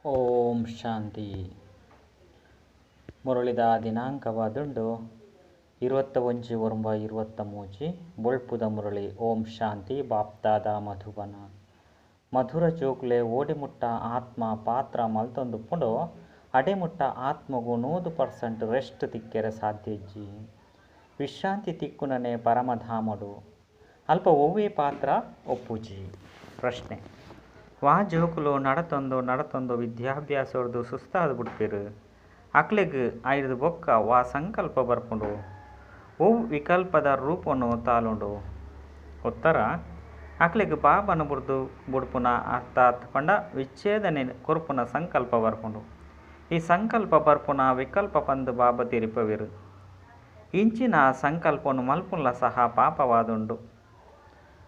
ಓಂ ಶಾಂತಿ. ಮುರಳಿದ ದಿನಾಂಕವಾದುಂಡು 21/9/23 ಬೊಳ್ಪುದ ಮುರಳಿ. ಓಂ ಶಾಂತಿ. ಬಾಪ್ದಾದ ಮಧುಬನ. ಮಧುರ ಜೋಕ್ಲೆ ಓಡಿಮುಟ್ಟ ಆತ್ಮ ಪಾತ್ರ ಮಲ್ತೊಂದುಪ್ಪುಂಡು ಅಡೆಮುಟ್ಟ ಆತ್ಮಗೂ 100% ರೆಸ್ಟ್ ತಿಕ್ಕೆರೆ ಸಾಧ್ಯ ಇಜ್ಜಿ. ವಿಶ್ರಾಂತಿ ತಿಕ್ಕುನನೆ ಪರಮಧಾಮಡು ಅಲ್ಪ ಒವ್ವೇ ಪಾತ್ರ ಒಪ್ಪುಜಿ. ಪ್ರಶ್ನೆ: ವಾ ಜೋಕುಲು ನಡತೊಂದು ವಿದ್ಯಾಭ್ಯಾಸರ್ದು ಸುಸ್ತಾದು ಬಿಡ್ಪೇರು ಅಕ್ಲೆಗ್ ಐದು ಬೊಕ್ಕ ವಾ ಸಂಕಲ್ಪ ಬರ್ಪುಂಡು ಒವ್ ವಿಕಲ್ಪದ ರೂಪನು ತಾಲುಂಡು. ಉತ್ತರ: ಅಕ್ಲೆಗ್ ಬಾಬನ ಬುಡ್ಪುನ ಅರ್ಥಾತ್ ಪಂಡ ವಿಚ್ಛೇದನೆ ಕೊರ್ಪುನ ಸಂಕಲ್ಪ ಬರ್ಪುಂಡು. ಈ ಸಂಕಲ್ಪ ಬರ್ಪುನ ವಿಕಲ್ಪ ಪಂದು ಬಾಬ ತಿರಿಪವಿರು. ಇಂಚಿನ ಸಂಕಲ್ಪನು ಮಲ್ಪುನ್ಲ ಸಹ ಪಾಪವಾದುಂಡು.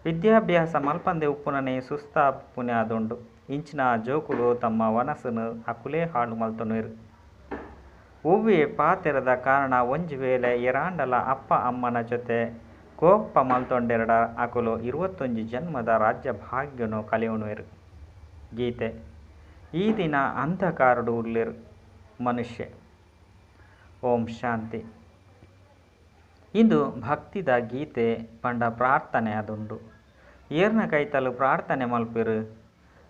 ವಿದ್ಯಾಭ್ಯಾಸ ಮಲ್ಪಂದೆ ಉಪ್ಪುನನೆ ಸುಸ್ತಾ ಪುಣ್ಯಾದುಂಡು. ಇಂಚಿನ ಜೋಕುಲು ತಮ್ಮ ವನಸ್ಸನ್ನು ಅಕುಲೇ ಹಾಳು ಮಲ್ತೊನುವೆರು. ಒವ್ವೇ ಪಾತೆರದ ಕಾರಣ ಒಂಜಿ ವೇಳೆ ಎರಾಂಡಲ ಅಪ್ಪ ಅಮ್ಮನ ಜೊತೆ ಕೋಪ ಮಲ್ತೊಂಡೆರಡ ಅಕುಲು 21 ಜನ್ಮದ ರಾಜ್ಯ ಭಾಗ್ಯನು ಕಲಿಯುಣುವೆರು. ಗೀತೆ: ಈ ದಿನ ಅಂಧಕಾರಡು ಉಳ್ಳೆರು ಮನುಷ್ಯ. ಓಂ ಶಾಂತಿ. ಇಂದು ಭಕ್ತಿದ ಗೀತೆ ಪಂಡ ಪ್ರಾರ್ಥನೆ ಅದುಂಡು. ಏರ್ನ ಕೈತಲು ಪ್ರಾರ್ಥನೆ ಮಲ್ಪೆರು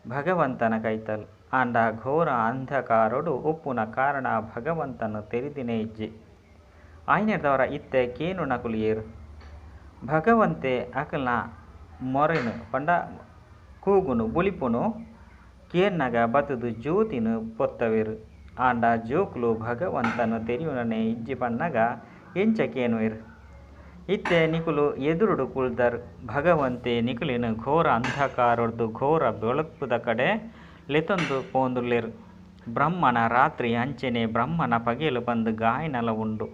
ಭಗವಂತನ ಕೈತಲು. ಆಂಡ ಘೋರ ಅಂಧಕಾರಡು ಉಪ್ಪುನ ಕಾರಣ ಭಗವಂತನು ತೆರಿದಿನೇ ಇಜ್ಜಿ. ಆಯ್ನೆದವರ ಇತ್ತೆ ಕೇನು ನಕುಲು ಏರು ಭಗವಂತೆ ಅಕಲ್ನ ಮೊರೆನು ಪಂಡ ಕೂಗುನು ಬುಳಿಪುನು ಕೇರ್ನಗ ಬತುದು ಜ್ಯೋತಿನು ಪೊತ್ತವೆರು. ಆಂಡ ಜೋಕುಲು ಭಗವಂತನು ತೆರಿಯುನನೆ ಇಜ್ಜಿ ಪನ್ನಗ ಎಂಚ ಕೇನುವೆರು. ಇತ್ತೆ ನಿಕುಲು ಎದುರುಡು ಕುಳ್ದರ್ ಭಗವಂತೆ ನಿಕುಲಿನ ಘೋರ ಅಂಧಕಾರದ್ದು ಘೋರ ಬೆಳಪುದ ಕಡೆ ಲೆತೊಂದು ಪೋಂದುಲ್ಲೆರು. ಬ್ರಹ್ಮನ ರಾತ್ರಿ ಅಂಚೆನೆ ಬ್ರಹ್ಮನ ಪಗೇಲು ಬಂದು ಗಾಯನಲ ಉಂಡು.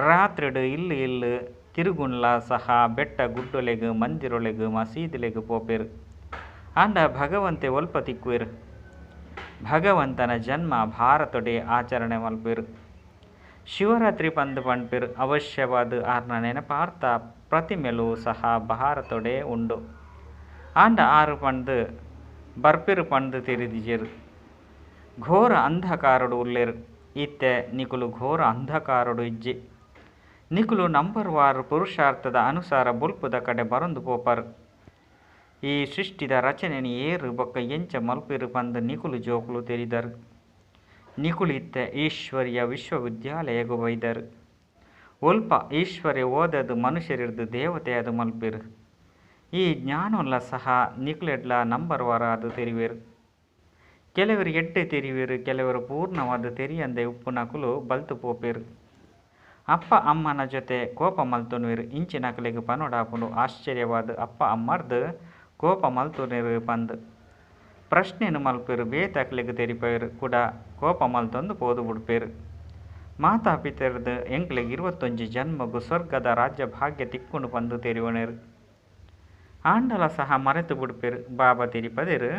ರಾತ್ರಿಡು ಇಲ್ಲು ತಿರುಗುಣ್ಲ ಸಹ ಬೆಟ್ಟ ಗುಡ್ಡೊಲೆಗು ಮಂದಿರೊಲೆಗು ಮಸೀದಿಲೆಗು ಪೋಪೆರು. ಆಂಡ ಭಗವಂತೆ ಒಲ್ಪ ತಿಕ್ಕುವೆರು. ಭಗವಂತನ ಜನ್ಮ ಭಾರತೊಡೆ ಆಚರಣೆ ಮಲ್ಪೆರು. ಶಿವರಾತ್ರಿ ಪಂದು ಪಂಡ್ಪೆರು. ಅವಶ್ಯವಾದ ಆರ್ನ ನೆನಪಾರ್ಥ ಪ್ರತಿಮೆಲು ಸಹ ಭಾರತೊಡೆ ಉಂಡು. ಆಂಡ ಆರು ಪಂದು ಬರ್ಪೆರು ಪಂದು ತಿರಿದಿಜೆರು. ಘೋರ ಅಂಧಕಾರಡು ಉಳ್ಳೆರು. ಇತ್ತೆ ನಿಕುಲು ಘೋರ ಅಂಧಕಾರಡು ಇಜ್ಜಿ. ನಿಕುಲು ನಂಬರ್ವಾರು ಪುರುಷಾರ್ಥದ ಅನುಸಾರ ಬುಲ್ಪುದ ಕಡೆ ಬರೊಂದು ಪೋಪರು. ಈ ಸೃಷ್ಟಿದ ರಚನೆನಿ ಏರು ಬೊಕ್ಕ ಎಂಚ ಮಲ್ಪೆರು ಪಂದು ನಿಕುಲು ಜೋಕುಲು ತೆರಿದರು. ನಿಕುಲು ಇತ್ತೆ ಈಶ್ವರ್ಯ ವಿಶ್ವವಿದ್ಯಾಲಯಗೂ ಬೈದರು. ಒಲ್ಪ ಈಶ್ವರ್ಯ ಓದದು ಮನುಷ್ಯರಿರ್ದು ದೇವತೆಯದು ಮಲ್ಪೆರು. ಈ ಜ್ಞಾನೊಲ್ಲ ಸಹ ನಿಕುಲೆಡ್ಲ ನಂಬರ್ವಾರ ಅದು ತೆರಿವೆರು. ಕೆಲವರು ಎಡ್ಡೆ ತೆರಿವೆರು, ಕೆಲವರು ಪೂರ್ಣವಾದ ತೆರಿಯಂದೆ ಉಪ್ಪು ನಕುಲು ಬಲ್ತು ಪೋಪೆರು. ಅಪ್ಪ ಅಮ್ಮನ ಜೊತೆ ಕೋಪ ಮಲ್ತೊನುವೆರು. ಇಂಚಿ ನಕಲೆಗೆ ಪನೋಡಾಪುಂಡು ಆಶ್ಚರ್ಯವಾದ ಅಪ್ಪ ಅಮ್ಮರ್ದು ಕೋಪ ಮಲ್ತೊನೆರು ಪಂದು ಪ್ರಶ್ನೆನು ಮಲ್ಪೆರು. ಬೇತಕ್ಲೆಗೆ ತೆರಿಪೆರು ಕೂಡ ಕೋಪ ಮಲ್ತೊಂದು ಪೋದು ಬಿಡ್ಪೆರು. ಮಾತಾಪಿತರದು ಎಂಕ್ಲೆಗೆ 21 ಜನ್ಮಗೂ ಸ್ವರ್ಗದ ರಾಜ್ಯ ಭಾಗ್ಯ ತಿಕ್ಕುಂಡು ಪಂದು ತೆರಿವಣೆರು. ಆಂಡಲ ಸಹ ಮರೆತು ಬಿಡ್ಪೆರು. ಬಾಬಾ ತಿರಿಪದೆರು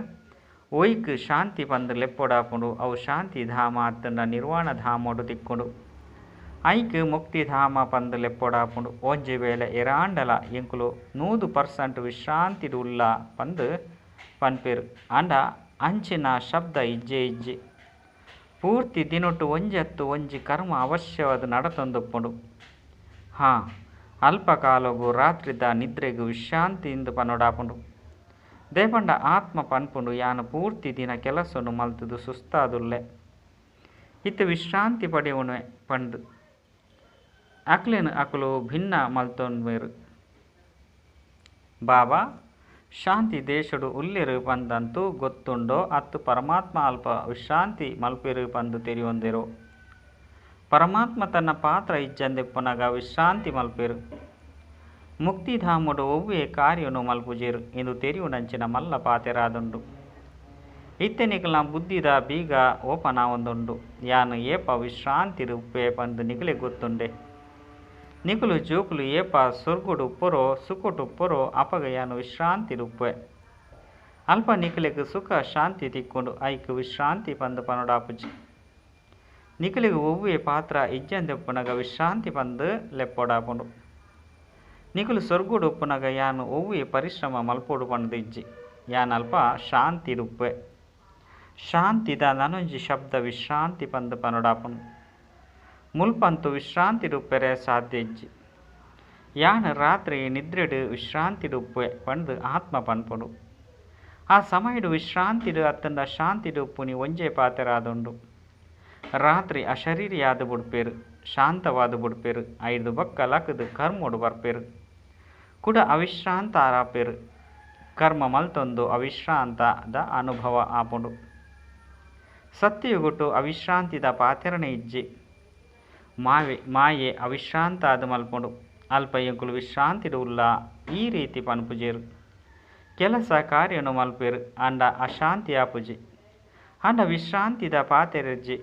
ಒಯ್ಕ್ ಶಾಂತಿ ಪಂದು ಲೆಪ್ಪೊಡಾಪುಂಡು. ಅವು ಶಾಂತಿ ಧಾಮ ಅತ್ತಂಡ ನಿರ್ವಾಣ ಧಾಮೋಡು ತಿಕ್ಕುಂಡು. ಐಕ್ ಮುಕ್ತಿಧಾಮ ಪಂದು ಲೆಪ್ಪೊಡಾಪುಂಡು. ಒಂಜಿ ವೇಳೆ ಎರಾಂಡಲ ಎಂಕುಲು 100% ವಿಶ್ರಾಂತಿಡು ಉಲ್ಲ ಪಂದು ಪನ್ಪೆರು. ಆಂಡ ಅಂಚಿನ ಶಬ್ದ ಇಜ್ಜೆ ಇಜ್ಜಿ. ಪೂರ್ತಿ ದಿನೊಟ್ಟು ಒಂಜಿ ಕರ್ಮ ಅವಶ್ಯವಾದ ನಡತೊಂದುಪ್ಪುಂಡು. ಅಲ್ಪ ಕಾಲಗೂ ರಾತ್ರಿದ ನಿದ್ರೆಗೂ ವಿಶ್ರಾಂತಿಯಿಂದ ಪನೋಡಾಪುಂಡು. ದೇಪಂಡ ಆತ್ಮ ಪನ್ಪುಂಡು ಯಾನು ಪೂರ್ತಿ ದಿನ ಕೆಲಸನು ಮಲ್ತುದು ಸುಸ್ತಾದುಲ್ಲೆ. ಇತ್ತು ವಿಶ್ರಾಂತಿ ಪಡೆಯುವನು ಪಂಡು ಅಕ್ಲೆನು ಅಕುಲು ಭಿನ್ನ ಮಲ್ತೊನ್ವೆರು. ಬಾಬಾ ಶಾಂತಿ ದೇಶಡು ಉಲ್ಲೆರು ಪಂದಂತೂ ಗೊತ್ತುಂಡೋ ಅತ್ತು ಪರಮಾತ್ಮ ಅಲ್ಪ ವಿಶ್ರಾಂತಿ ಮಲ್ಪೆರು ಪಂದು ತೆರಿಯೊಂದೆರು. ಪರಮಾತ್ಮ ತನ್ನ ಪಾತ್ರ ಇಜ್ಜಂದೆಪ್ಪುನಗ ವಿಶ್ರಾಂತಿ ಮಲ್ಪೆರು. ಮುಕ್ತಿಧಾಮುಡು ಒವ್ವೇ ಕಾರ್ಯನು ಮಲ್ಪುಜೆರು ಎಂದು ತೆರಿಯುನಂಚಿನ ಮಲ್ಲ ಪಾತೆರಾದುಂಡು. ಇತ್ತೆ ನಿಕಲ್ನ ಬುದ್ಧಿದ ಬೀಗ ಓಪನ ಒಂದುಂಡು. ಯಾನು ಏಪ ವಿಶ್ರಾಂತಿಡು ಉಪ್ಪೆ ಪಂದು ನಿಕಲೆ ಗೊತ್ತುಂಡೆ. ನಿಕುಲು ಜೋಕುಲು ಏಪ ಸೊರ್ಗುಡು ಉಪ್ಪೊರೋ ಸುಖುಟು ಉಪ್ಪೊರೋ ಅಪಗ ಯಾನು ವಿಶ್ರಾಂತಿಡು ಉಪ್ಪೆ. ಅಲ್ಪ ನಿಕಲೆಗ್ ಸುಖ ಶಾಂತಿ ತಿಕ್ಕುಂಡು ಐಕ್ ವಿಶ್ರಾಂತಿ ಪಂದು ಪನೋಡಾಪುಜಿ. ನಿಕಲೆಗ್ ಒವ್ವೇ ಪಾತ್ರ ಇಜ್ಜಂದೆಪ್ಪುನಗ ವಿಶ್ರಾಂತಿ ಪಂದು ಲೆಪ್ಪೊಡಾಪುಂಡು. ನಿಕುಲು ಸೊರ್ಗುಡು ಉಪ್ಪುನಗ ಯಾನು ಒವ್ವೇ ಪರಿಶ್ರಮ ಮಲ್ಪೊಡು ಪಂದು ಇಜ್ಜಿ. ಯಾನಲ್ಪ ಶಾಂತಿಡು ಉಪ್ಪೆ. ಶಾಂತಿದ ನನೊಂಜಿ ಶಬ್ದ ವಿಶ್ರಾಂತಿ ಪಂದು ಪನೊಡಾಪುಂಡು. ಮುಲ್ಪಂತು ವಿಶ್ರಾಂತಿ ಡುಪ್ಪೆರೆ ಸಾಧ್ಯ ಇಜ್ಜಿ. ಯಾನ್ ರಾತ್ರಿ ನಿದ್ರೆಡು ವಿಶ್ರಾಂತಿ ಡುಪ್ಪೆ ಪಂದು ಆತ್ಮ ಪನ್ಪುಂಡು. ಆ ಸಮಯಡು ವಿಶ್ರಾಂತಿಡು ಅತ್ತಂಡ ಶಾಂತಿ ಡುಪ್ಪುನಿ ಒಂಜೇ ಪಾತೆರಾದುಂಡು. ರಾತ್ರಿ ಅಶರೀರಿಯಾದ ಬುಡ್ಪೇರು, ಶಾಂತವಾದ ಬುಡ್ಪೇರು, ಐದು ಬಕ್ಕ ಲಕದು ಕರ್ಮೋಡು ಬರ್ಪೇರು. ಕುಡ ಅವಿಶ್ರಾಂತ ಆರಾಪೇರು. ಕರ್ಮ ಮಲ್ತೊಂದು ಅವಿಶ್ರಾಂತದ ಅನುಭವ ಆಪುಂಡು. ಸತ್ಯಯುಗುಟ್ಟು ಅವಿಶ್ರಾಂತಿದ ಪಾತೆರನೆ ಇಜ್ಜಿ. ಮಾಯೆ ಅವಿಶ್ರಾಂತ ಆದ ಮಲ್ಪುಂಡು. ಅಲ್ಪ ಎಂಕುಲು ವಿಶ್ರಾಂತಿಡು ಉಲ್ಲ ಈ ರೀತಿ ಪನ್ಪುಜೇರು. ಕೆಲಸ ಕಾರ್ಯನು ಮಲ್ಪೇರು ಅಂಡ ಅಶಾಂತಿ ಆಪುಜಿ. ಅಂಡ ವಿಶ್ರಾಂತಿದ ಪಾತೆರೆಜ್ಜಿ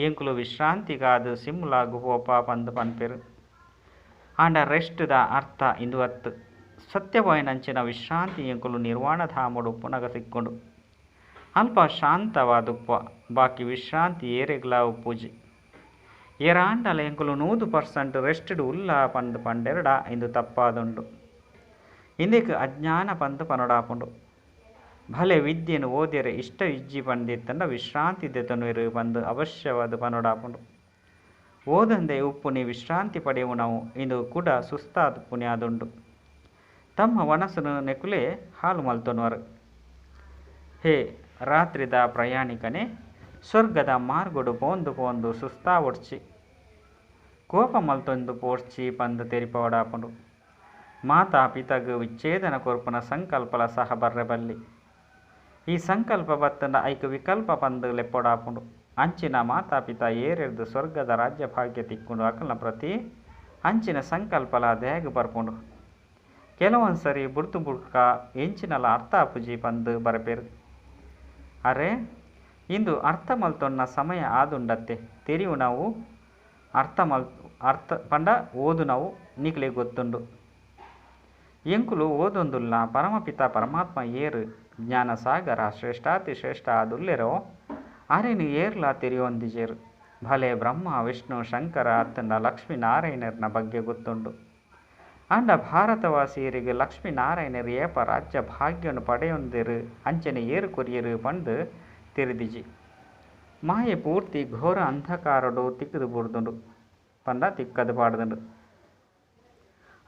ಎಂಕುಲು ವಿಶ್ರಾಂತಿಗಾದು ಸಿಮ್ಮುಲಾಗು ಪೋಪ ಪಂದು ಪನ್ಪೇರು. ಅಂಡ ರೆಸ್ಟ್ದ ಅರ್ಥ ಇಂದು ಅತ್ತು. ಸತ್ಯವಾಯಿನಂಚಿನ ವಿಶ್ರಾಂತಿ ಎಂಕುಲು ನಿರ್ವಾಣಧಾಮುಡು ಪುನಗ ಸಿಕ್ಕೊಂಡು. ಅಲ್ಪ ಶಾಂತವಾದುಪ್ಪ ಬಾಕಿ ವಿಶ್ರಾಂತಿ ಏರೆಗ್ಲ ಉಪ್ಪುಜಿ. ಏರಾಂಡಲ ಎಂಕುಲು 100% ರೆಸ್ಟ್ಡು ಉಲ್ಲ ಪಂದು ಪಂಡೆರಡ ಇಂದು ತಪ್ಪಾದುಂಡು. ಇಂದಿಕ್ ಅಜ್ಞಾನ ಪಂದು ಪನೊಡಾಪುಂಡು. ಭಲೆ ವಿದ್ಯೆನು ಓದಿರೆ ಇಷ್ಟ ಇಜ್ಜಿ ಪಂದಿತ್ತಂಡ ವಿಶ್ರಾಂತಿ ದೆತನುವೆರು ಪಂದು ಅವಶ್ಯವಾದ ಪನೊಡಾಪುಂಡು. ಓದಂದೆ ಉಪ್ಪುನಿ ವಿಶ್ರಾಂತಿ ಪಡೆಯುವು ನಾವು ಇಂದು ಕೂಡ ಸುಸ್ತಾದ ಪುಣ್ಯಾದುಂಡು. ತಮ್ಮ ವನಸನು ನೆಕುಲೆ ಹಾಲು ಮಲ್ತೊನುವರು. ಹೇ ರಾತ್ರಿದ ಪ್ರಯಾಣಿಕನೇ, ಸ್ವರ್ಗದ ಮಾರ್ಗುಡು ಪೋಂದು ಪೋಂದು ಸುಸ್ತಾ ಒಡ್ಚಿ ಕೋಪ ಮಲ್ತೊಂದು ಪೋಡ್ಚಿ ಪಂದು ತೆರಿಪವಡಾಪುಂಡು. ಮಾತಾ ಪಿತಗು ವಿಚ್ಛೇದನ ಕೊರ್ಪುನ ಸಂಕಲ್ಪಲ ಸಹ ಬರ್ರೆಬಲ್ಲಿ. ಈ ಸಂಕಲ್ಪ ಬತ್ತಂಡ ಐಕ ವಿಕಲ್ಪ ಪಂದು ಲೆಪ್ಪೊಡಾಪುಂಡು. ಅಂಚಿನ ಮಾತಾಪಿತ ಏರೆರ್ದು ಸ್ವರ್ಗದ ರಾಜ್ಯ ಭಾಗ್ಯ ತಿಕ್ಕೊಂಡು ಅಕಲ್ನ ಪ್ರತಿ ಅಂಚಿನ ಸಂಕಲ್ಪಲ ದೇಗ ಬರ್ಪುಂಡು. ಕೆಲವೊಂದ್ಸರಿ ಬುಡ್ತು ಬುಡ್ಕ ಎಂಚಿನಲ ಅರ್ಥ ಅಪುಜಿ ಪಂದು ಬರಪೇರು. ಅರೆ ಇಂದು ಅರ್ಥ ಮಲ್ತೊನ್ನ ಸಮಯ ಆದುಂಡತ್ತೆ ತೆರಿವು ನಾವು ಅರ್ಥ ಪಂಡ ಓದು ನಾವು ನಿಕ್ಲೆ ಗೊತ್ತುಂಡು. ಎಂಕುಲು ಓದೊಂದುಲ್ಲ ಪರಮಪಿತ ಪರಮಾತ್ಮ ಏರು ಜ್ಞಾನ ಸಾಗರ ಶ್ರೇಷ್ಠಾತಿ ಶ್ರೇಷ್ಠ ಆದುಲ್ಲೆರೋ ಅರೆನು ಏರ್ಲ ತೆರಿಯೊಂದಿಜೇರು. ಭಲೆ ಬ್ರಹ್ಮ ವಿಷ್ಣು ಶಂಕರ ಅತ್ತಂಡ ಲಕ್ಷ್ಮೀನಾರಾಯಣರ್ನ ಬಗ್ಗೆ ಗೊತ್ತುಂಡು. ಅಂಡ ಭಾರತವಾಸಿಯರಿಗೆ ಲಕ್ಷ್ಮೀನಾರಾಯಣರು ಏಪ ರಾಜ್ಯ ಭಾಗ್ಯವನ್ನು ಪಡೆಯೊಂದಿರು ಅಂಚನೆ ಏರು ಕೊರಿಯರು ಪಂದು ತಿರಿದಿಜಿ. ಮಾಯೆ ಪೂರ್ತಿ ಘೋರ ಅಂಧಕಾರಡು ತಿಕ್ಕದು ಬುಡ್ದುಂಡು ಪಂಡ ತಿಕ್ಕದು ಪಾಡ್ದುಂಡು.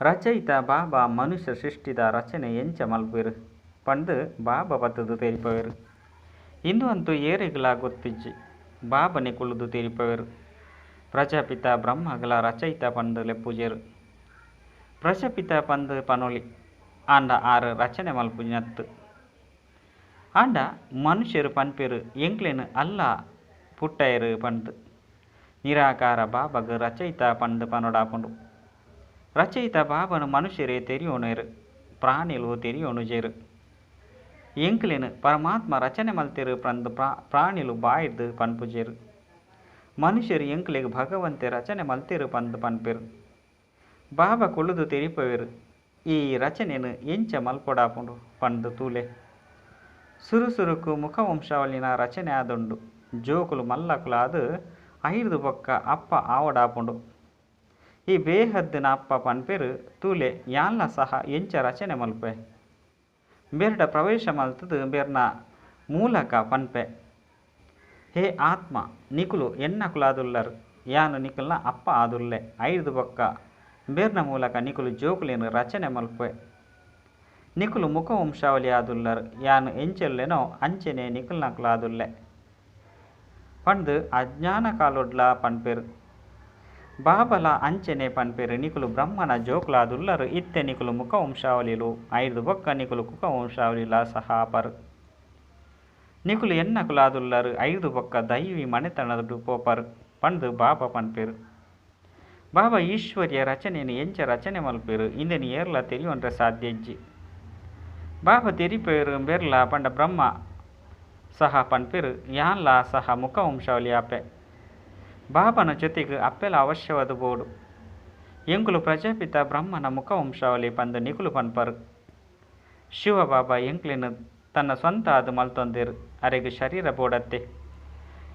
ರಚಯಿತ ಬಾಬಾ ಮನುಷ್ಯ ಸೃಷ್ಟಿದ ರಚನೆ ಎಂಚ ಮಲ್ಪೇರು ಪಂದು ಬಾಬಾ ಬತ್ತದು ತೆರಿಪವೇರು. ಇಂದು ಅಂತೂ ಏರಿಗಲ ಗೊತ್ತಿಜ್ಜಿ ಬಾಬನೆ ಕುಳುದು ತೆರಿಪವೇರು. ಪ್ರಜಾಪಿತ ಬ್ರಹ್ಮಗಲ ರಚಯಿತ ಪಂದು ಲೆಪ್ಪುಜೇರು. ಪ್ರಜಾಪಿತ ಪಂದು ಪನೊಲಿ ಆಂಡ ಆರು ರಚನೆ ಮಲ್ಪುಜತ್ತು. ಆಂಡ ಮನುಷ್ಯರು ಪನ್ಪೇರು ಎಂಕ್ಲೆನು ಅಲ್ಲ ಪುಟ್ಟಯರು ಪಂದು. ನಿರಾಕಾರ ಬಾಬಗ ರಚಯಿತ ಪಂದು ಪನೊಡಾಪುಂಡು. ರಚಯಿತ ಬಾಬನು ಮನುಷ್ಯರೇ ತೆರಿಯೋಣರು ಪ್ರಾಣಿಲು ತೆರಿಯೋಣುಜೇರು. ಎಂಕ್ಲೆನು ಪರಮಾತ್ಮ ರಚನೆ ಮಲ್ತೆರು ಪಂದು ಪ್ರಾಣಿಲು ಬಾಯ್ದು ಪನ್ಪುಜೇರು. ಮನುಷ್ಯರು ಎಂಕ್ಲೆಗ್ ಭಗವಂತೆ ರಚನೆ ಮಲ್ತೆರು ಪಂದು ಪನ್ಪೇರು. ಬಾಬಾ ಕುಳುದು ತೆರಿಪವೇರು. ಈ ರಚನೆನು ಎಂಚ ಮಲ್ಪೊಡಾಪುಂಡು ಪಂದು ತೂಲೆ. ಸುರುಸುರುಕು ಮುಖವಂಶಾವಳಿನ ರಚನೆ ಆದುಂಡು. ಜೋಕುಲು ಮಲ್ಲಕುಲಾದು 5 ಬೊಕ್ಕ ಅಪ್ಪ ಆವಡಾಪುಂಡು. ಈ ಬೇಹದ್ದಿನ ಅಪ್ಪ ಪನ್ಪೇರು ತೂಲೆ ಯಾನ್ಲ ಸಹ ಎಂಚ ರಚನೆ ಮಲ್ಪೆ. ಬೇರ್ಡ ಪ್ರವೇಶ ಮಲ್ತದು ಬೇರ್ನ ಮೂಲಕ ಪನ್ಪೆ. ಹೇ ಆತ್ಮ ನಿಕುಲು ಎನ್ನಕುಲಾದುಲ್ಲರು ಯಾನು ನಿಕುಲ್ನ ಅಪ್ಪ ಆದುಲ್ಲೆ 5 ಬೊಕ್ಕ ಬೇರ್ನ ಮೂಲಕ ನಿಕುಲು ಜೋಕುಲೇನು ರಚನೆ ಮಲ್ಪೆ. ನಿಕುಲು ಮುಖವಂಶಾವಳಿ ಆದುಲ್ಲರು ಯಾನು ಎಂಚೆಲ್ಲೆನೋ ಅಂಚೆನೆ ನಿಕುಲ್ನಕುಲಾದುಲ್ಲೆ ಪಂದು ಅಜ್ಞಾನ ಕಾಲೊಡ್ಲ ಪನ್ಪೇರು. ಬಾಬಲ ಅಂಚೆನೆ ಪನ್ಪೇರು ನಿಕುಲು ಬ್ರಹ್ಮನ ಜೋಕುಲಾದುಲ್ಲರು ಇತ್ತೆ ನಿಕುಲು ಮುಖವಂಶಾವಳಿಲು 5 ಬೊಕ್ಕ ನಿಕುಲು ಕುಖವಂಶಾವಳಿಲ ಸಹ ಆಪರು. ನಿಕುಲು ಎನ್ನಕುಲಾದುಲ್ಲರು 5 ಬೊಕ್ಕ ದೈವಿ ಮನೆತನದು ಪೋಪರು ಪಂದು ಬಾಬಾ ಪನ್ಪೇರು. ಬಾಬಾ ಈಶ್ವರ್ಯ ರಚನೆಯನ್ನು ಎಂಚ ರಚನೆ ಮಲ್ಪೇರು ಇಂದೆನು ಏರ್ಲ ತೆರಿಯೊಂಡ್ರೆ ಸಾಧ್ಯ ಇಜ್ಜಿ. ಬಾಬಾ ತೆರಿಪೇರು ಬೆರ್ಲ ಪಂಡ ಬ್ರಹ್ಮ ಸಹ ಪನ್ಪೇರು ಯಾನ್ಲ ಸಹ ಮುಖವಂಶಾವಳಿ ಆಪೆ. ಬಾಬನ ಜೊತೆಗೆ ಅಪ್ಪೆಲ ಅವಶ್ಯವಾದ ಬೋಡು. ಎಂಕುಲು ಪ್ರಜಾಪಿತ ಬ್ರಹ್ಮನ ಮುಖವಂಶಾವಳಿ ಪಂದು ನಿಕುಲು ಪನ್ಪರು. ಶಿವಬಾಬಾ ಎಂಕ್ಲೆನು ತನ್ನ ಸ್ವಂತ ಅದು ಮಲ್ತೊಂದೇರು ಅರೆಗೆ ಶರೀರ ಬೋಡತ್ತೆ.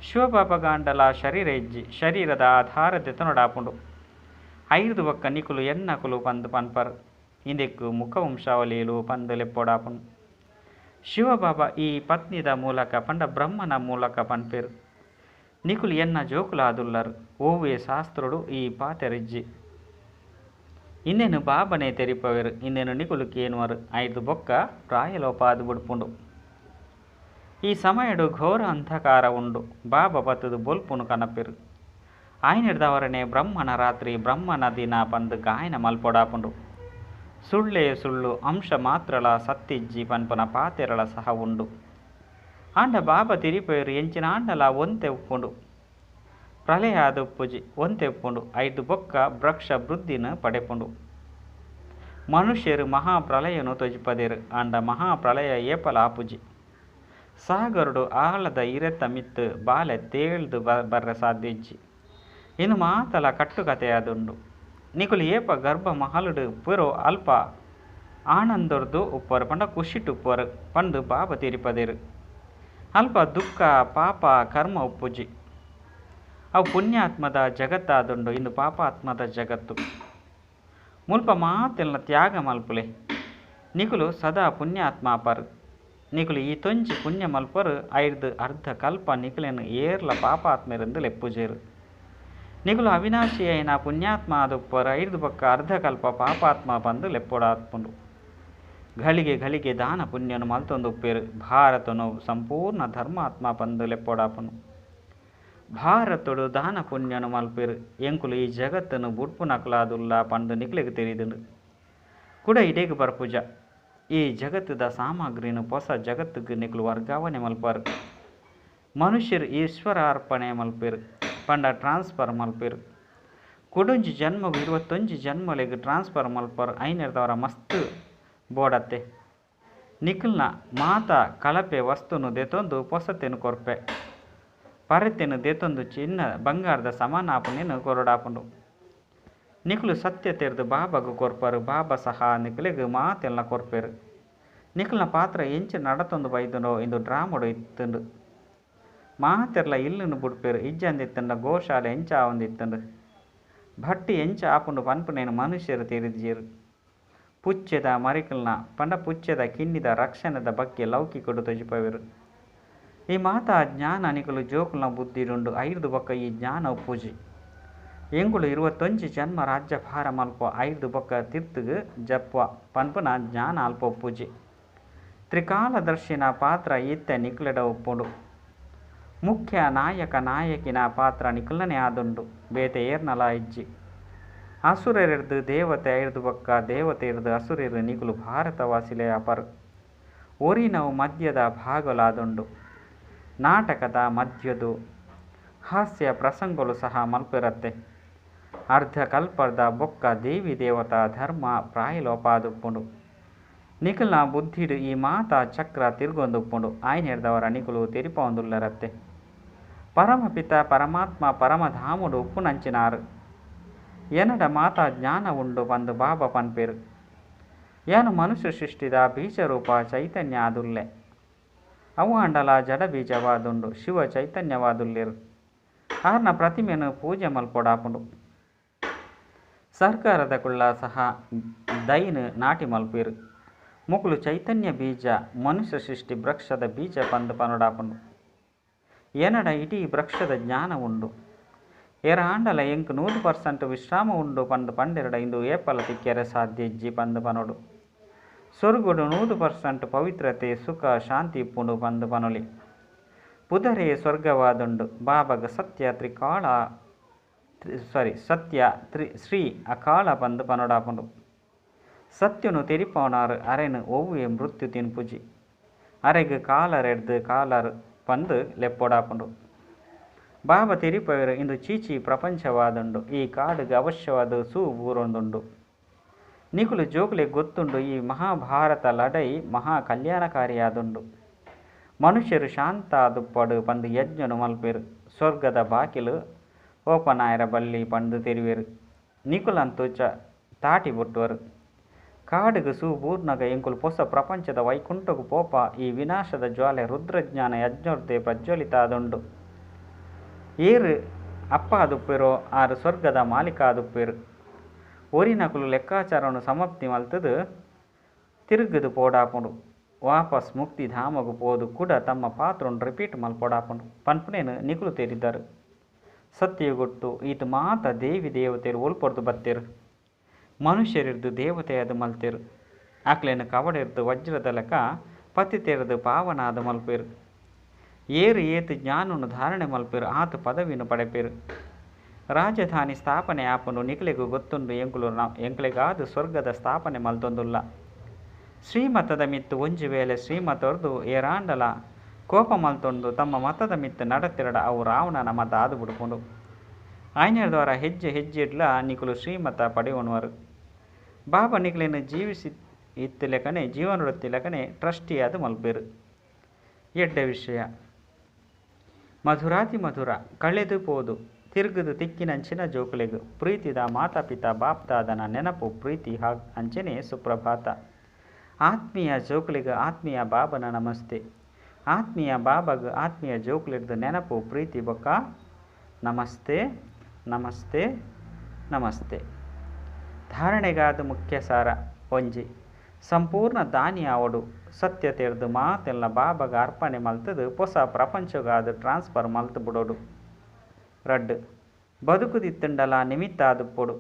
ಶಿವಬಾಬಾಗಾಂಡಲ ಶರೀರ ಇಜ್ಜಿ ಶರೀರದ ಆಧಾರ ದೆತನೊಡಾಪುಂಡು. 5 ಬೊಕ್ಕ ನಿಕುಲು ಎನ್ನಕುಲು ಪಂದು ಪನ್ಪರು. ಇಂದೆಕ್ಕು ಮುಖವಂಶಾವಳಿಲು ಪಂದು ಲೆಪ್ಪೊಡಾಪುಂಡು. ಶಿವಬಾಬಾ ಈ ಪತ್ನಿದ ಮೂಲಕ ಪಂಡ ಬ್ರಹ್ಮನ ಮೂಲಕ ಪನ್ಪೇರು ನಿಕುಲು ಎನ್ನ ಜೋಕುಲಾದುಲ್ಲರು ಓವೇ ಶಾಸ್ತ್ರುಡು ಈ ಪಾತೆರಿಜ್ಜಿ ಇನ್ನೇನು ಬಾಬನೇ ತೆರಿಪವೇರು ಇನ್ನೇನು ನಿಕುಲು ಕೇನುವರು ಐದು ಬೊಕ್ಕ ಪ್ರಾಯಲೋಪಾದು ಬಿಡ್ಪುಂಡು ಈ ಸಮಯಡು ಘೋರ ಅಂಧಕಾರ ಉಂಡು ಬಾಬಾ ಬತ್ತದು ಬೊಲ್ಪುನು ಕನಪೆರು ಆಯ್ನಿಡ್ದವರನೇ ಬ್ರಹ್ಮನ ರಾತ್ರಿ ಬ್ರಹ್ಮನ ದಿನ ಪಂದು ಗಾಯನ ಮಲ್ಪೊಡಾಪುಂಡು ಸುಳ್ಳೇ ಸುಳ್ಳು ಅಂಶ ಮಾತ್ರಲ ಸತ್ತಿಜ್ಜಿ ಪನ್ಪನ ಪಾತೆರಳ ಸಹ ಉಂಡು ಆಂಡ ಬಾಬಾ ತಿರಿಪೇರು ಎಂಚಿನ ಆಂಡಲ ಒಂತೆ ಉಪ್ಪುಂಡು ಪ್ರಳಯ ಉಪ್ಪುಜಿ ಒಂತೆ ಉಪ್ಪುಂಡು ಐದು ಬೊಕ್ಕ ವೃಕ್ಷ ವೃದ್ಧಿನ ಪಡೆಪುಂಡು ಮನುಷ್ಯರು ಮಹಾಪ್ರಳಯನು ತೊಜಿಪದೇರು ಆಂಡ ಮಹಾಪ್ರಳಯ ಏಪಲ ಆಪುಜಿ ಸಾಗರುಡು ಆಳದ ಇರೆತ್ತ ಮಿತ್ತು ಬಾಲೆ ತೇಳ್ದು ಬರ್ರೆ ಸಾಧ್ಯಜ್ಜಿ ಇನ್ನು ಮಾತಲ ಕಟ್ಟುಕತೆಯಾದುಂಡು ನಿಕುಲು ಏಪ ಗರ್ಭ ಮಹಲುಡು ಪುರೋ ಅಲ್ಪ ಆನಂದೊರ್ದು ಉಪ್ಪರು ಪಂಡ ಖುಷಿಟ್ಟು ಉಪ್ಪರು ಪಂಡು ಬಾಬಾ ತಿರಿಪದೇರು ಅಲ್ಪ ದುಃಖ ಪಾಪ ಕರ್ಮ ಉಪ್ಪುಜಿ ಅವು ಪುಣ್ಯಾತ್ಮದ ಜಗತ್ತಾದುಂಡು ಇಂದು ಪಾಪಾತ್ಮದ ಜಗತ್ತು ಮುಲ್ಪ ಮಾತೆಲ್ಲ ತ್ಯಾಗ ಮಲ್ಪುಲೆ ನಿಕುಲು ಸದಾ ಪುಣ್ಯಾತ್ಮ ಪರು ನಿಕುಲು ಈ ತೊಂಜಿ ಪುಣ್ಯ ಮಲ್ಪರು ಐದು ಅರ್ಧ ಕಲ್ಪ ನಿಕುಲೆನು ಏರ್ಲ ಪಾಪಾತ್ಮರೆಂದು ಲೆಪ್ಪುಜೇರು ನಿಕುಲು ಅವಿನಾಶಿ అయిన ಪುಣ್ಯಾತ್ಮ ಆದುಪ್ಪರು ಐದು ಬೊಕ್ಕ ಅರ್ಧ ಕಲ್ಪ ಪಾಪಾತ್ಮ ಬಂದು ಲೆಪ್ಪೊಡಾತ್ಮುಂಡು ಘಳಿಗೆ ಘಳಿಗೆ ದಾನ ಪುಣ್ಯನು ಮಲ್ತೊಂದು ಉಪ್ಪೇರು ಭಾರತನು ಸಂಪೂರ್ಣ ಧರ್ಮಾತ್ಮ ಬಂದು ಲೆಪ್ಪೊಡಾಪನು ಭಾರತಡು ದಾನ ಪುಣ್ಯನು ಮಲ್ಪೇರು ಎಂಕುಲು ಈ ಜಗತ್ತನು ಬುಡ್ಪು ನಕಲಾದುಲ್ಲ ಪಂದು ನಿಕ್ಲೆಗೆ ತೆರಿದುಂಡು ಕೂಡ ಇಡೇಗೆ ಬರ್ಪುಜ ಈ ಜಗತ್ತದ ಸಾಮಗ್ರಿನು ಹೊಸ ಜಗತ್ತಿಗೆ ನಿಕುಲು ವರ್ಗಾವಣೆ ಮಲ್ಪರು ಮನುಷ್ಯರು ಈಶ್ವರ ಅರ್ಪಣೆ ಮಲ್ಪೇರು ಪಂಡ ಟ್ರಾನ್ಸ್ಫರ್ ಮಲ್ಪೇರು ಕುಡೊಂಜಿ ಜನ್ಮಗು 21 ಜನ್ಮಲೆಗ್ ಟ್ರಾನ್ಸ್ಫರ್ ಮಲ್ಪರು ಐನೆರ್ದವರ ಮಸ್ತ್ ಬೋಡತ್ತೆ ನಿಕುಲ್ನ ಮಾತ ಕಳಪೆ ವಸ್ತುನು ದೆತೊಂದು ಪೊಸತೆನು ಕೊರ್ಪೆ ಪರೆತೆನು ದೆತೊಂದು ಚಿನ್ನ ಬಂಗಾರದ ಸಮಾನಾಪನೆನು ಕೊರಡಾಪುಂಡು ನಿಕುಲು ಸತ್ಯ ತೆರೆದು ಬಾಬಾಗು ಕೊರ್ಪರು ಬಾಬಾ ಸಹ ನಿಕುಲೆಗ್ ಮಾತೆಲ್ಲ ಕೊರ್ಪೇರು ನಿಕುಲ್ನ ಪಾತ್ರ ಎಂಚ ನಡತೊಂದು ಬೈದುನೋ ಇಂದು ಡ್ರಾಮಡು ಇತ್ತುಂಡು ಮಾತೆರ್ಲ ಇಲ್ಲುನು ಬುಡ್ಪೇರು ಇಜ್ಜಂದಿತ್ತಂಡ ಗೋಶಾಲೆ ಎಂಚ ಆವಂದಿತ್ತುಂಡು ಭಟ್ಟಿ ಎಂಚ ಆಪುಂಡು ಪನ್ಪುನೇನು ಮನುಷ್ಯರು ತಿರಿದಿರು ಪುಚ್ಚೆದ ಮರಿಕಲ್ನ ಪಂಡ ಪುಚ್ಚೆದ ಕಿನ್ನಿದ ರಕ್ಷಣದ ಬಗ್ಗೆ ಲೌಕಿಕಡು ತೊಜಿಪವೆರು ಈ ಮಾತಾ ಜ್ಞಾನ ನಿಕುಲು ಜೋಕುಲ್ನ ಬುದ್ಧಿಡುಂಡು ಐದು ಬೊಕ್ಕ ಈ ಜ್ಞಾನ ಉಪ್ಪುಜಿ ಎಂಗುಳು 21 ಜನ್ಮ ರಾಜ್ಯ ಭಾರ ಮಲ್ಪ ಐದು ಬೊಕ್ಕ ತಿರ್ತುಗು ಜಪ್ಪ ಪನ್ಪುನ ಜ್ಞಾನ ಅಲ್ಪ ಉಪ್ಪುಜಿ ತ್ರಿಕಾಲದರ್ಶಿನ ಪಾತ್ರ ಇತ್ತೆ ನಿಕುಲೆಡ ಉಪ್ಪುಂಡು ಮುಖ್ಯ ನಾಯಕ ನಾಯಕಿನ ಪಾತ್ರ ನಿಕುಲನೆ ಆದುಂಡು ಬೇತೆ ಏರ್ನಲ ಇಜ್ಜಿ ಅಸುರರಿರ್ದು ದೇವತೆ ಐದು ಬೊಕ್ಕ ದೇವತೆ ಇರ್ದು ಅಸುರರು ನಿಕುಲು ಭಾರತವಾಸಿಲೆ ಅಪರು ಒರಿನವು ಮಧ್ಯದ ಭಾಗಲಾದುಂಡು ನಾಟಕದ ಮಧ್ಯದು ಹಾಸ್ಯ ಪ್ರಸಂಗಗಳು ಸಹ ಮಲ್ಪಿರತ್ತೆ ಅರ್ಧ ಕಲ್ಪದ ಬೊಕ್ಕ ದೇವಿ ದೇವತಾ ಧರ್ಮ ಪ್ರಾಯಲೋಪಾದುಪ್ಪುಂಡು ನಿಕುಲ್ನ ಬುದ್ಧಿಡು ಈ ಮಾತಾ ಚಕ್ರ ತಿರುಗೊಂದುಪ್ಪುಂಡು ಆಯ್ನೆರ್ದವರ ನಿಕುಲು ತೆರಿಪೊಂದುಲ್ಲರತ್ತೆ ಪರಮಪಿತ ಪರಮಾತ್ಮ ಪರಮಧಾಮುಡು ಉಪ್ಪುನಂಚಿನಾರು ಎನಡ ಮಾತಾ ಜ್ಞಾನ ಉಂಡು ಬಂದು ಬಾಬಾ ಪನ್ಪೇರು ಯಾನು ಮನುಷ್ಯ ಸೃಷ್ಟಿದ ಬೀಜರೂಪ ಚೈತನ್ಯ ಆದುಲ್ಲೆ ಅವು ಅಂಡಲ ಜಡ ಬೀಜವಾದುಂಡು ಶಿವ ಚೈತನ್ಯವಾದುಲ್ಲೇರು ಆರ್ನ ಪ್ರತಿಮೆಯನ್ನು ಪೂಜೆ ಮಲ್ಪೊಡಾಪುಂಡು ಸರ್ಕಾರದ ಕುಳ್ಳ ಸಹ ದೈನು ನಾಟಿ ಮಲ್ಪೇರು ಮುಕುಲು ಚೈತನ್ಯ ಬೀಜ ಮನುಷ್ಯ ಸೃಷ್ಟಿ ವೃಕ್ಷದ ಬೀಜ ಪಂದು ಪನೊಡಾಪುಂಡು ಎನಡ ಇಡೀ ವೃಕ್ಷದ ಜ್ಞಾನ ಉಂಡು ಏರ ಆಂಡಲ ಎಂಕ್ 100% ವಿಶ್ರಾಮ ಉಂಡು ಪಂದು ಪಂಡೆರಡ ಇಂದು ಏಪಲ ತಿಕ್ಕೆರೆ ಸಾಧ್ಯ ಇಜ್ಜಿ ಪಂದು ಪನೊಡು ಸ್ವರ್ಗುಡು 100% ಪವಿತ್ರತೆ ಸುಖ ಶಾಂತಿ ಇಪ್ಪುಂಡು ಪಂದು ಪನೊಲಿ ಪುದರೆ ಸ್ವರ್ಗವಾದುಂಡು ಬಾಬಾಗ ಸತ್ಯ ಶ್ರೀ ಅಕಾಳ ಪಂದು ಪನೊಡಾಪುಂಡು ಸತ್ಯನು ತೆರಿಪವನಾರು ಅರೆನು ಒವ್ವೆ ಮೃತ್ಯು ತಿನ್ಪುಜಿ ಅರೆಗ್ ಕಾಲರೆಡ್ದು ಕಾಲರ್ ಪಂದು ಲೆಪ್ಪೊಡಾಪುಂಡು ಬಾಬಾ ತೆರಿಪವರು ಇಂದು ಚೀಚಿ ಪ್ರಪಂಚವಾದುಂಡು ಈ ಕಾಡುಗೆ ಅವಶ್ಯವಾದ ಬೂರೊಂದುಂಡು ನಿಕುಲು ಜೋಗುಲೆ ಗೊತ್ತುಂಡು ಈ ಮಹಾಭಾರತ ಲಡೈ ಮಹಾ ಕಲ್ಯಾಣಕಾರಿಯಾದುಂಡು ಮನುಷ್ಯರು ಶಾಂತ ದುಪ್ಪಡು ಪಂದು ಯಜ್ಞನು ಮಲ್ಪೇರು ಸ್ವರ್ಗದ ಬಾಕಿಲು ಓಪನಾಯರ ಬಲ್ಲಿ ಪಂದು ತೆರಿವೇರು ನಿಕುಲಂತೂ ತಾಟಿ ಬುಟ್ಟುವರು ಕಾಡುಗು ಬೂರ್ನಗ ಎಂಕುಲು ಹೊಸ ಪ್ರಪಂಚದ ವೈಕುಂಠಗು ಪೋಪ ಈ ವಿನಾಶದ ಜ್ವಾಲೆ ರುದ್ರಜ್ಞಾನ ಯಜ್ಞೋರ್ದೆ ಪ್ರಜ್ವಲಿತಾದುಂಡು ಏರು ಅಪ್ಪ ಆದುಪ್ಪೇರೋ ಆರು ಸ್ವರ್ಗದ ಮಾಲೀಕ ಆದುಪ್ಪೇರು ಒರಿನಕುಲು ಲೆಕ್ಕಾಚಾರವನ್ನು ಸಮಾಪ್ತಿ ಮಲ್ತದು ತಿರುಗುದು ಪೋಡಾಪುಂಡು ವಾಪಸ್ ಮುಕ್ತಿಧಾಮಗು ಪೋದು ಕೂಡ ತಮ್ಮ ಪಾತ್ರವನ್ನು ರಿಪೀಟ್ ಮಲ್ಪೊಡಾಪನು ಪನ್ಪುನೇನು ನಿಕುಲು ತೇರಿದ್ದರು. ಸತ್ಯಗೊಟ್ಟು ಈತ ಮಾತ ದೇವಿ ದೇವತೆಯರು ಒಲ್ಪೊಡ್ದು ಬತ್ತೇರು. ಮನುಷ್ಯರಿರ್ದು ದೇವತೆಯಾದ ಮಲ್ತೇರು. ಆಕ್ಲೇನು ಕವಡಿರ್ದು ವಜ್ರದ ಲೆಕ್ಕ ಪತಿತೆರದು ಪಾವನಾದ ಮಲ್ಪೇರು. ಏರು ಏತು ಜ್ಞಾನವನ್ನು ಧಾರಣೆ ಮಲ್ಪೇರು ಆತ ಪದವಿಯನ್ನು ಪಡೆಪೇರು. ರಾಜಧಾನಿ ಸ್ಥಾಪನೆ ಆಪನು ನಿಖಲೆಗೂ ಗೊತ್ತುಂಡು ಎಂಕ್ಲೆಗಾದು ಸ್ವರ್ಗದ ಸ್ಥಾಪನೆ ಮಲ್ತೊಂದುಲ್ಲ. ಶ್ರೀಮತದ ಮಿತ್ತು ಒಂಜು ವೇಳೆ ಶ್ರೀಮತರ್ದು ಏರಾಂಡಲ ಕೋಪ ಮಲ್ತೊಂದು ತಮ್ಮ ಮತದ ಮಿತ್ತು ನಡತಿರಡ ಅವು ರಾವಣನ ಮತ ಆದು ಬಿಡ್ಕೊಂಡು ಆಯ್ನೆರದವರ ಹೆಜ್ಜೆ ಹೆಜ್ಜೆಡ್ಲ ನಿಖಲು ಶ್ರೀಮತ ಪಡೆಯುವವರು. ಬಾಬಾ ನಿಖಲೇನು ಜೀವಿಸಿ ಇತ್ತು ಲೆಕ್ಕನೆ ಜೀವನ ವೃತ್ತಿ ಲೆಕ್ಕನೆ ಟ್ರಸ್ಟಿ ಅದು ಮಲ್ಪೇರು. ಎಡ್ಡ ವಿಷಯ ಮಧುರಾತಿ ಮಧುರ ಕಳೆದು ಪೋದು ತಿರುಗದು ತಿಕ್ಕಿನಂಚಿನ ಜೋಕುಲೆಗು ಪ್ರೀತಿದ ಮಾತಾಪಿತ ಬಾಪ್ದಾದನ ನೆನಪು ಪ್ರೀತಿ ಅಂಚನೆ ಸುಪ್ರಭಾತ. ಆತ್ಮೀಯ ಜೋಕುಲಿಗ ಆತ್ಮೀಯ ಬಾಬನ ನಮಸ್ತೆ. ಆತ್ಮೀಯ ಬಾಬಗ ಆತ್ಮೀಯ ಜೋಕುಲಿರ್ದು ನೆನಪು ಪ್ರೀತಿ ಬೊಕ್ಕ ನಮಸ್ತೆ ನಮಸ್ತೆ ನಮಸ್ತೆ. ಧಾರಣೆಗಾದ ಮುಖ್ಯ ಸಾರ ಒಂಜಿ ಸಂಪೂರ್ಣ ದಾನಿ ಆವಡು ಸತ್ಯತೆರ್ದು ಮಾತೆಲ್ಲ ಬಾಬಗ ಅರ್ಪಣೆ ಮಲ್ತದು ಹೊಸ ಪ್ರಪಂಚಗಾದ ಟ್ರಾನ್ಸ್ಫರ್ ಮಲ್ತು ಬಿಡೋಡು. ರಡ್ಡು ಬದುಕುದಿತ್ತಂಡಲ ನಿಮಿತ್ತ ಆದುಪ್ಪೊಡು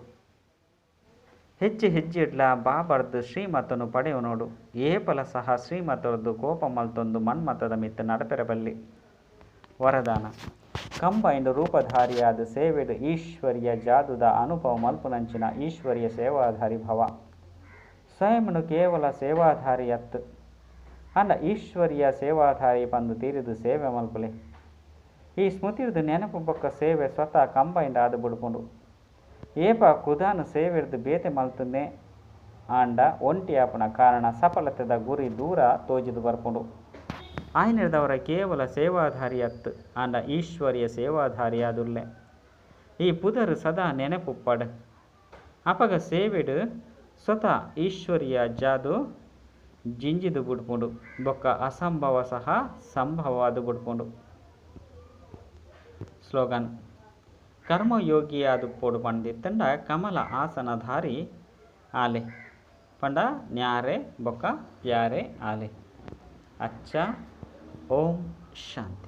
ಹೆಚ್ಚು ಹೆಜ್ಜೆಡ್ಲ ಬಾಬರ್ದು ಶ್ರೀಮತನು ಪಡೆಯುವನೋಡು. ಏಪಲ ಸಹ ಶ್ರೀಮತರದ್ದು ಕೋಪ ಮಲ್ತೊಂದು ಮನ್ಮತದ ಮಿತ್ತು ನಡಪೆರಬಲ್ಲಿ. ವರದಾನ ಕಂಬೈಂಡ್ ರೂಪಧಾರಿಯಾದ ಸೇವೆಡು ಈಶ್ವರ್ಯ ಜಾದುದ ಅನುಭವ ಮಲ್ಪುನಂಚಿನ ಈಶ್ವರ್ಯ ಸೇವಾಧಾರಿ ಭವ. ಸ್ವಯಂನು ಕೇವಲ ಸೇವಾಧಾರಿ ಅತ್ತು ಅಂಡ ಈಶ್ವರ್ಯ ಸೇವಾಧಾರಿ ಬಂದು ತೀರಿದು ಸೇವೆ ಮಲ್ಪಲೆ. ಈ ಸ್ಮೃತಿರ್ದು ನೆನಪು ಬೊಕ್ಕ ಸೇವೆ ಸ್ವತಃ ಕಂಬೈಂಡ್ ಆದು ಬಿಡ್ಕೊಂಡು ಏಪ ಕುದಾನು ಸೇವೆರ್ದು ಬೇತೆ ಮಲ್ತನ್ನೇ ಆಂಡ ಒಂಟಿ ಆಪನ ಕಾರಣ ಸಫಲತೆದ ಗುರಿ ದೂರ ತೋಜಿದು ಬರ್ಕೊಂಡು ಆಯ್ನಿರ್ದವರ ಕೇವಲ ಸೇವಾಧಾರಿ ಅತ್ತು ಆಂಡ ಈಶ್ವರ್ಯ ಸೇವಾಧಾರಿ ಆದುಲ್ಲೆ. ಈ ಪುದರು ಸದಾ ನೆನಪು ಪಡ ಅಪಗ ಸೇವೆಡು ಸ್ವತಃ ಈಶ್ವರ್ಯ ಜಾದು ಜಿಂಜಿದು ಬಿಡ್ಕೊಂಡು ಬೊಕ್ಕ ಅಸಂಭವ ಸಹ ಸಂಭವ ಅದು ಬಿಡ್ಕೊಂಡು. ಸ್ಲೋಗನ್ ಕರ್ಮಯೋಗಿಯಾದು ಪೋಡು ಪಂಡಿತ್ತಂಡ ಕಮಲ ಆಸನಧಾರಿ ಆಲೆ ಪಂಡ ನ್ಯಾರೆ ಬೊಕ್ಕ ಪ್ಯಾರೆ ಆಲೆ. ಅಚ್ಚ ಓಂ ಶಾಂತಿ.